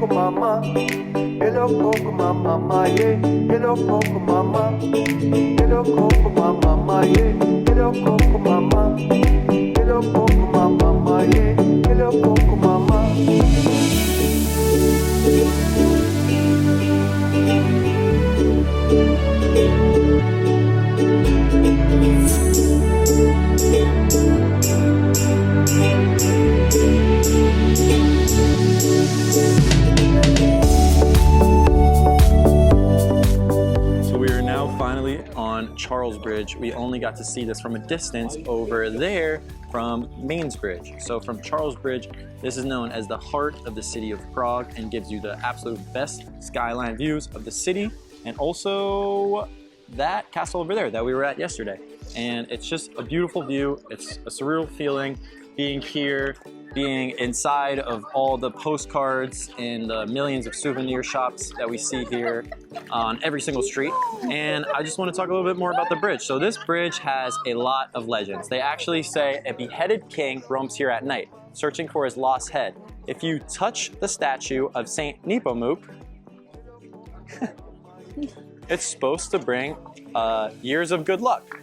coco mama, hello coco mama, yeah, hello coco mama, hello coco mama, yeah, hello coco mama, hello coco mama, yeah, hello coco mama. Charles Bridge. We only got to see this from a distance over there from Mainz Bridge. So from Charles Bridge, this is known as the heart of the city of Prague and gives you the absolute best skyline views of the city and also that castle over there that we were at yesterday. And it's just a beautiful view. It's a surreal feeling being here, being inside of all the postcards and the millions of souvenir shops that we see here on every single street. And I just want to talk a little bit more about the bridge. So this bridge has a lot of legends. They actually say a beheaded king roams here at night, searching for his lost head. If you touch the statue of Saint Nepomuk, it's supposed to bring years of good luck.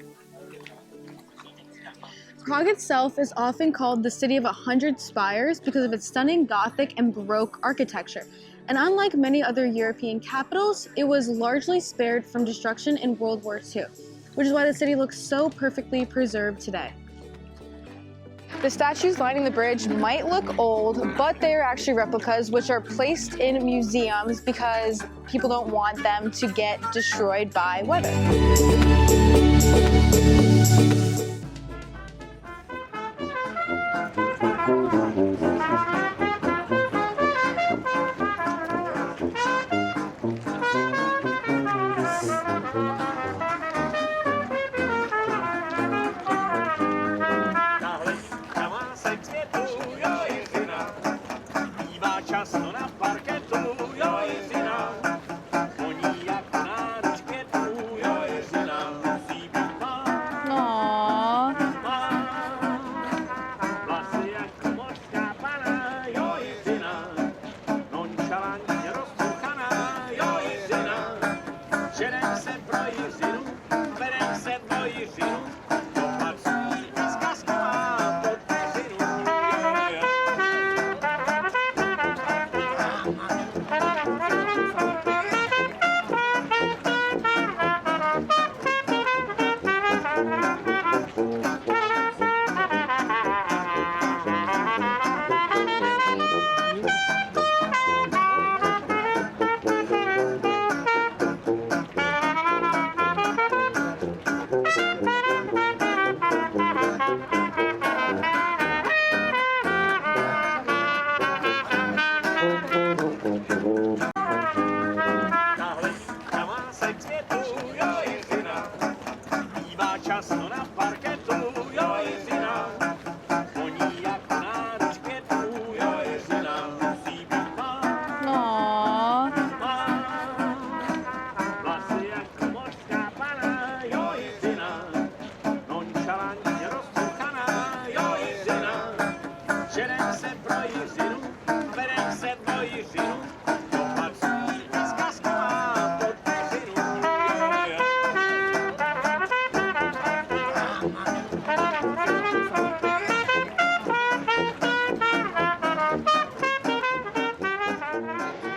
Prague itself is often called the city of 100 spires because of its stunning Gothic and Baroque architecture. And unlike many other European capitals, it was largely spared from destruction in World War II, which is why the city looks so perfectly preserved today. The statues lining the bridge might look old, but they are actually replicas which are placed in museums because people don't want them to get destroyed by weather.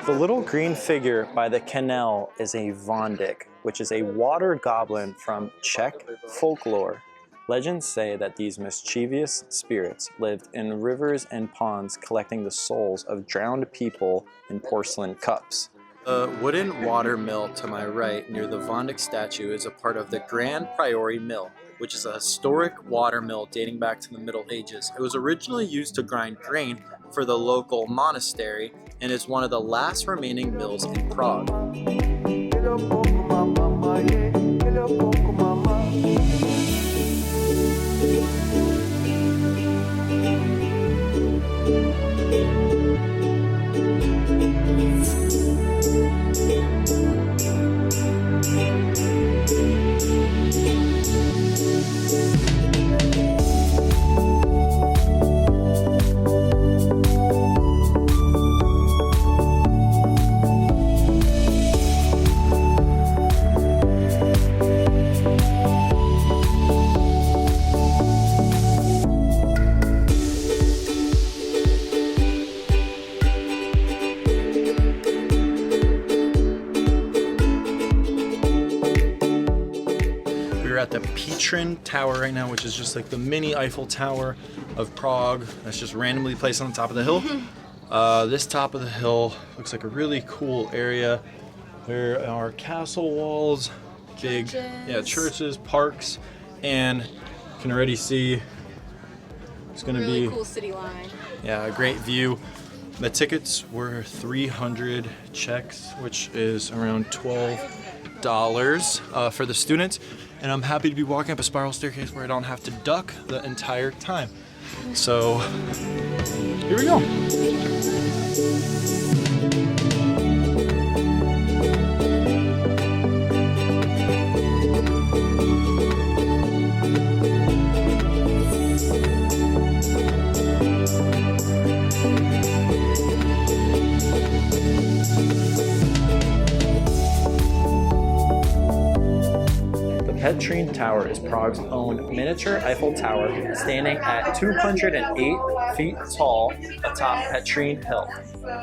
The little green figure by the canal is a Vondik, which is a water goblin from Czech folklore. Legends say that these mischievous spirits lived in rivers and ponds collecting the souls of drowned people in porcelain cups. The wooden water mill to my right near the Vondik statue is a part of the Grand Priory Mill, which is a historic water mill dating back to the Middle Ages. It was originally used to grind grain for the local monastery and is one of the last remaining mills in Prague. the Petřín Tower right now, which is just like the mini Eiffel Tower of Prague. That's just randomly placed on the top of the hill. This top of the hill looks like a really cool area. There are castle walls, big churches, parks, and you can already see it's going to be cool city line. Yeah, a great view. The tickets were 300 Czechs, which is around $12 for the students. And I'm happy to be walking up a spiral staircase where I don't have to duck the entire time. So, here we go. Petřín Tower is Prague's own miniature Eiffel Tower, standing at 208 feet tall atop Petřín Hill.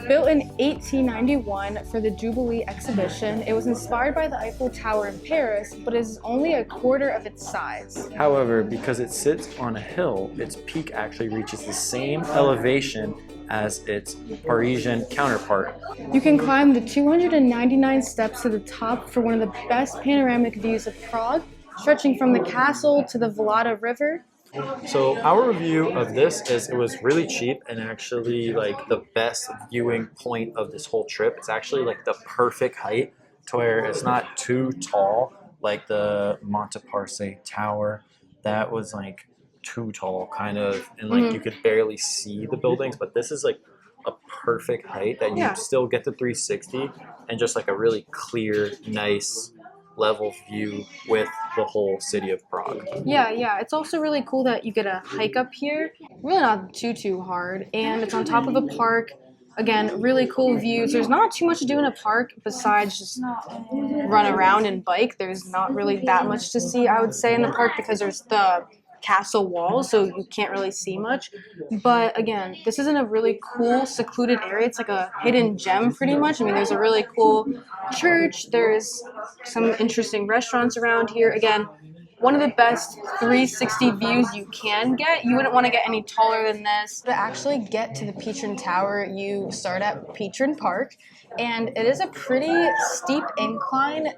Built in 1891 for the Jubilee exhibition, it was inspired by the Eiffel Tower in Paris, but is only a quarter of its size. However, because it sits on a hill, its peak actually reaches the same elevation as its Parisian counterpart. You can climb the 299 steps to the top for one of the best panoramic views of Prague, stretching from the castle to the Vlada River. So our review of this is it was really cheap and actually like the best viewing point of this whole trip. It's actually like the perfect height to where it's not too tall like the Montparnasse Tower. That was like too tall kind of, and like you could barely see the buildings, but this is like a perfect height that you still get the 360 and just like a really clear, nice level view with the whole city of Prague. Yeah, it's also really cool that you get a hike up here. Really not too hard, and it's on top of a park. Again, really cool views. There's not too much to do in a park besides just run around and bike. There's not really that much to see, I would say, in the park because there's the castle wall, so you can't really see much. But again, this is in a really cool, secluded area. It's like a hidden gem, pretty much. I mean, there's a really cool church. There's some interesting restaurants around here. Again, one of the best 360 views you can get. You wouldn't want to get any taller than this. To actually get to the Petřín Tower, you start at Petřín Park, and it is a pretty steep incline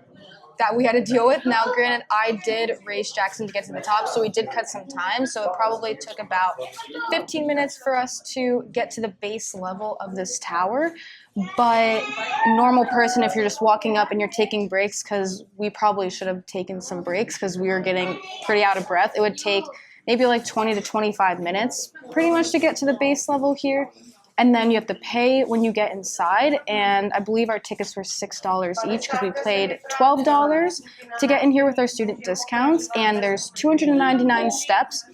that we had to deal with. Now, granted, I did race Jackson to get to the top, so we did cut some time. So it probably took about 15 minutes for us to get to the base level of this tower. But normal person, if you're just walking up and you're taking breaks, because we probably should have taken some breaks because we were getting pretty out of breath, it would take maybe like 20 to 25 minutes pretty much to get to the base level here. And then you have to pay when you get inside, and I believe our tickets were $6 each because we paid $12 to get in here with our student discounts, and there's 299 steps,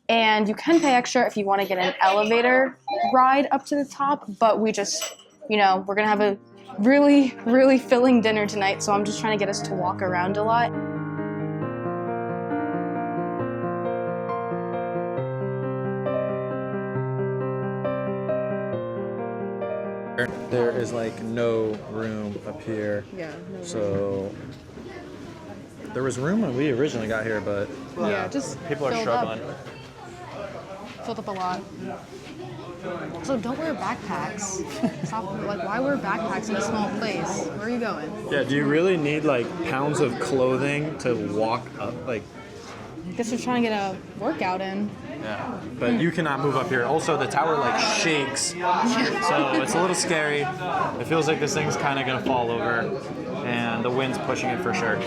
and you can pay extra if you want to get an elevator ride up to the top, but we just, we're going to have a really, really filling dinner tonight, so I'm just trying to get us to walk around a lot. There is like no room up here. Yeah. So there was room when we originally got here, but Just people are struggling. Filled up a lot. So don't wear backpacks. Stop. Why wear backpacks in a small place? Where are you going? Yeah, do you really need like pounds of clothing to walk up? Like, Guess we're trying to get a workout in. yeah, but you cannot move up here. Also, the tower like shakes, so it's a little scary. It feels like this thing's kind of gonna fall over, and the wind's pushing it for sure.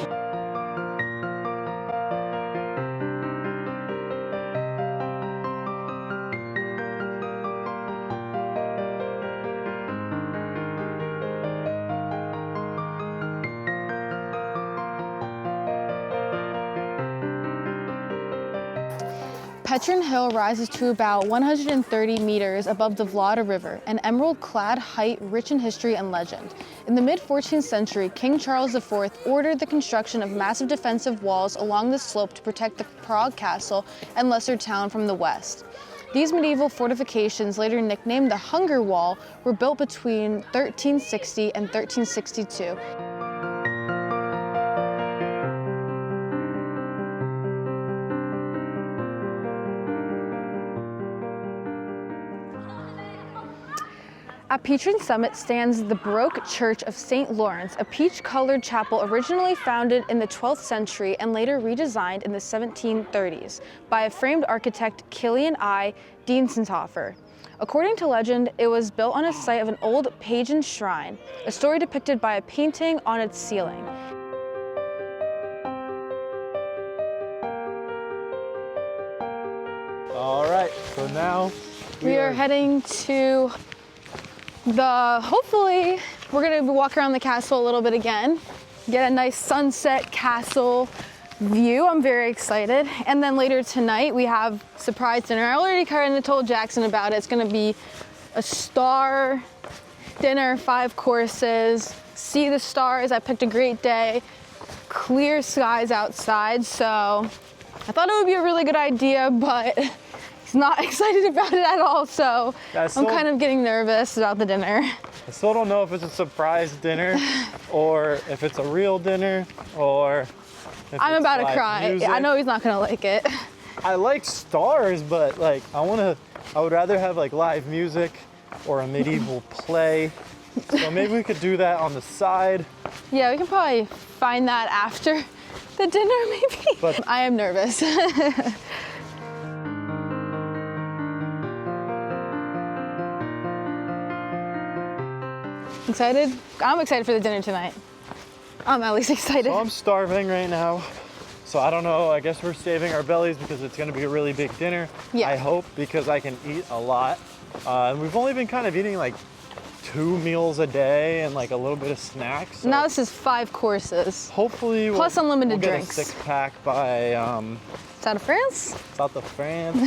Petřín Hill rises to about 130 meters above the Vlada River, an emerald-clad height rich in history and legend. In the mid-14th century, King Charles IV ordered the construction of massive defensive walls along the slope to protect the Prague castle and lesser town from the west. These medieval fortifications, later nicknamed the Hunger Wall, were built between 1360 and 1362. At Petrín Summit stands the Baroque Church of St. Lawrence, a peach-colored chapel originally founded in the 12th century and later redesigned in the 1730s by a famed architect Kilian I. Dientzenhofer. According to legend, it was built on a site of an old pagan shrine, a story depicted by a painting on its ceiling. All right, so now We are heading to hopefully, we're gonna walk around the castle a little bit again, get a nice sunset castle view. I'm very excited. And then later tonight, we have surprise dinner. I already kind of told Jackson about it. It's gonna be a star dinner, 5 courses, see the stars. I picked a great day, clear skies outside. So I thought it would be a really good idea, but he's not excited about it at all. So I'm kind of getting nervous about the dinner. I still don't know if it's a surprise dinner or if it's a real dinner or if I'm it's about to live cry. music. I know he's not gonna like it. I like stars, but like I would rather have like live music or a medieval play. So maybe we could do that on the side. Yeah, we can probably find that after the dinner, maybe. But I am nervous. Excited? I'm excited for the dinner tonight. I'm at least excited. so I'm starving right now. So I don't know, I guess we're saving our bellies because it's gonna be a really big dinner. Yeah. I hope, because I can eat a lot. And we've only been kind of eating like 2 meals a day and like a little bit of snacks. So Now this is 5 courses. hopefully Plus unlimited we'll drinks. get a 6-pack by South of France? South of France.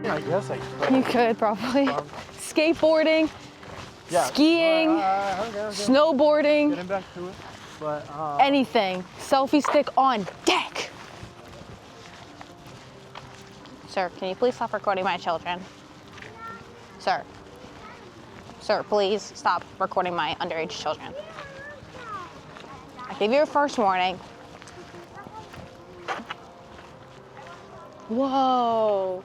I guess I could. You could probably. Skateboarding, Yeah. skiing, Okay. snowboarding, Getting back to it. But anything. Selfie stick on deck. Sir, can you please stop recording my children? Sir. Sir, please stop recording my underage children. I gave you a first warning. Whoa.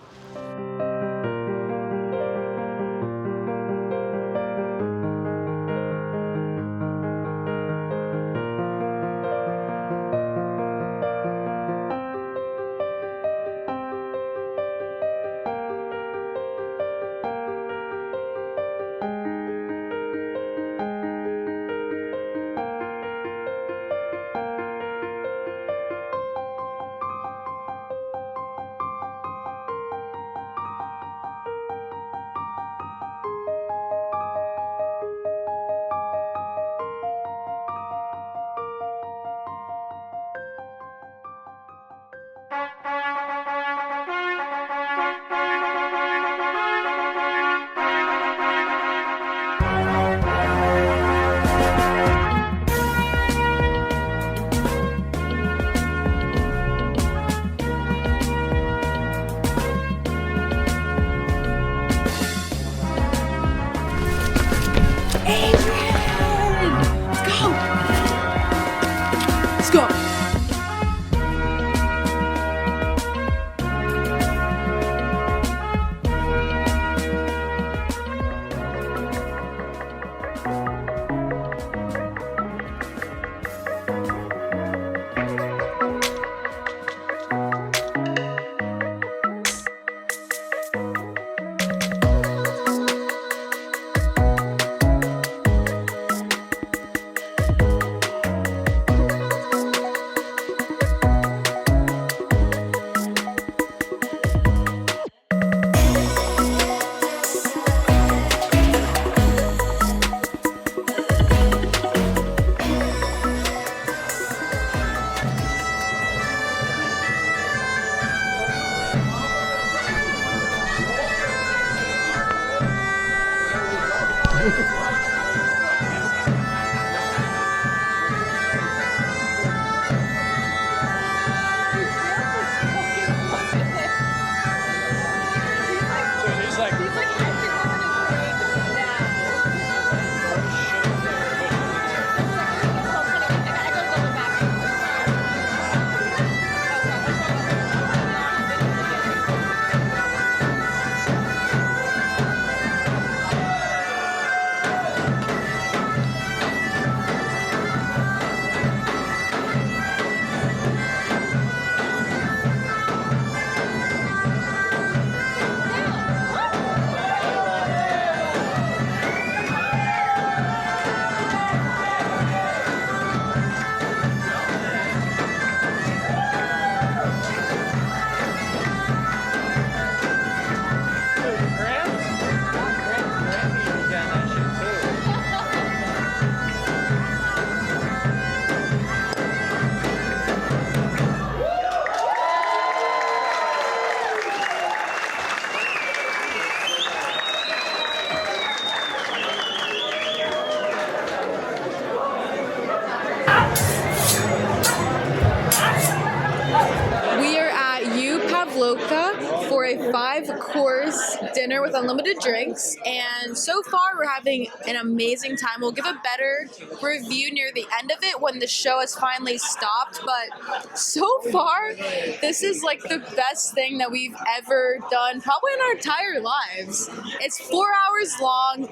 5-course dinner with unlimited drinks, and so far we're having an amazing time. We'll give a better review near the end of it when the show has finally stopped, but so far this is like the best thing that we've ever done probably in our entire lives. It's 4 hours long.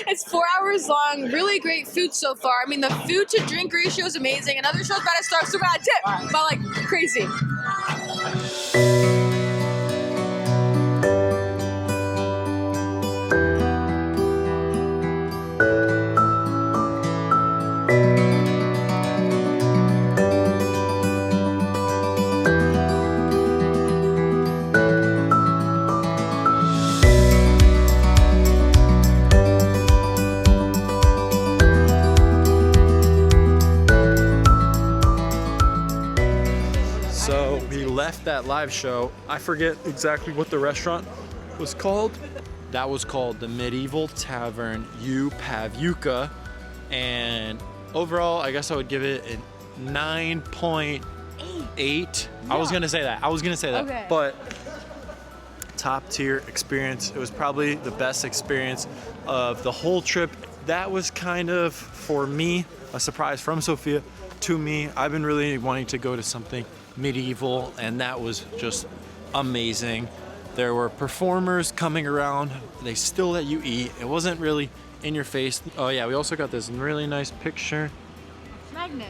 It's 4 hours long. Really great food so far. I mean, the food to drink ratio is amazing. Another show's about to start, so we're gonna tip, but like crazy. So we left that live show. I forget exactly what the restaurant was called. That was called the Medieval Tavern U Pavouka. And overall, I guess I would give it a 9.8. I was gonna say that. Okay. But top tier experience. It was probably the best experience of the whole trip. That was kind of, for me, a surprise from Sophia to me. I've been really wanting to go to something medieval, and that was just amazing. There were performers coming around. They still let you eat. It wasn't really in your face. Oh yeah, we also got this really nice picture. Magnet.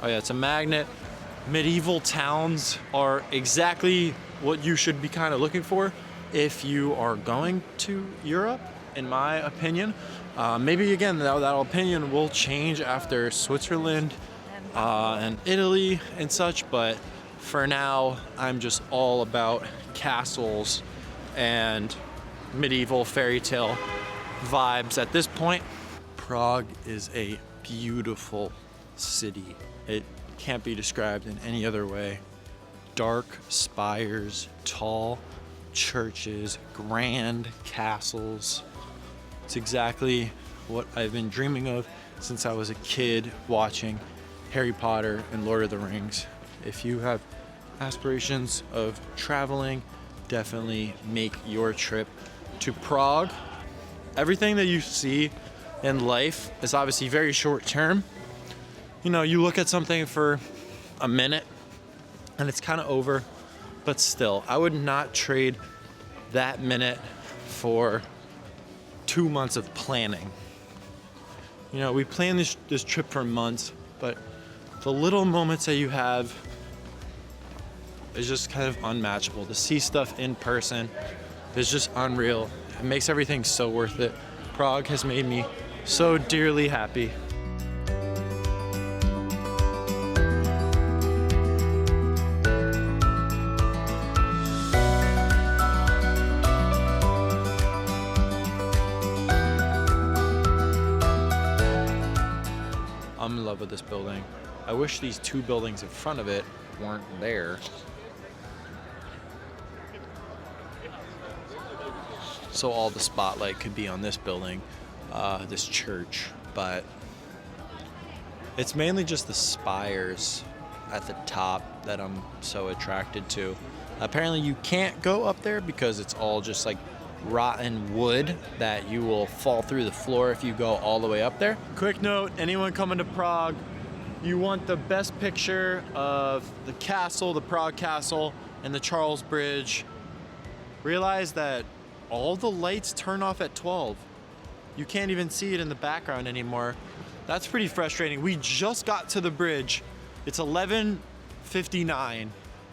Oh yeah, it's a magnet. Medieval towns are exactly what you should be kind of looking for if you are going to Europe, in my opinion. Maybe again, that opinion will change after Switzerland and Italy and such, but for now, I'm just all about castles and medieval fairy tale vibes at this point. Prague is a beautiful city. It can't be described in any other way. Dark spires, tall churches, grand castles. It's exactly what I've been dreaming of since I was a kid watching Harry Potter and Lord of the Rings. If you have aspirations of traveling, definitely make your trip to Prague. Everything that you see in life is obviously very short term. You know, you look at something for a minute and it's kind of over, but still, I would not trade that minute for 2 months of planning. You know, we planned this trip for months, but the little moments that you have is just kind of unmatchable. To see stuff in person is just unreal. It makes everything so worth it. Prague has made me so dearly happy. I'm in love with this building. I wish these 2 buildings in front of it weren't there. So all the spotlight could be on this building, this church, but it's mainly just the spires at the top that I'm so attracted to. Apparently you can't go up there because it's all just like rotten wood that you will fall through the floor if you go all the way up there. Quick note, anyone coming to Prague, you want the best picture of the castle, the Prague Castle, and the Charles Bridge. Realize that all the lights turn off at 12. You can't even see it in the background anymore. That's pretty frustrating. We just got to the bridge. It's 11:59,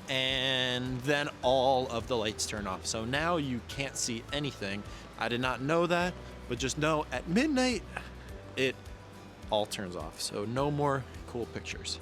and then all of the lights turn off. So now you can't see anything. I did not know that, but just know at midnight, it all turns off. So no more cool pictures.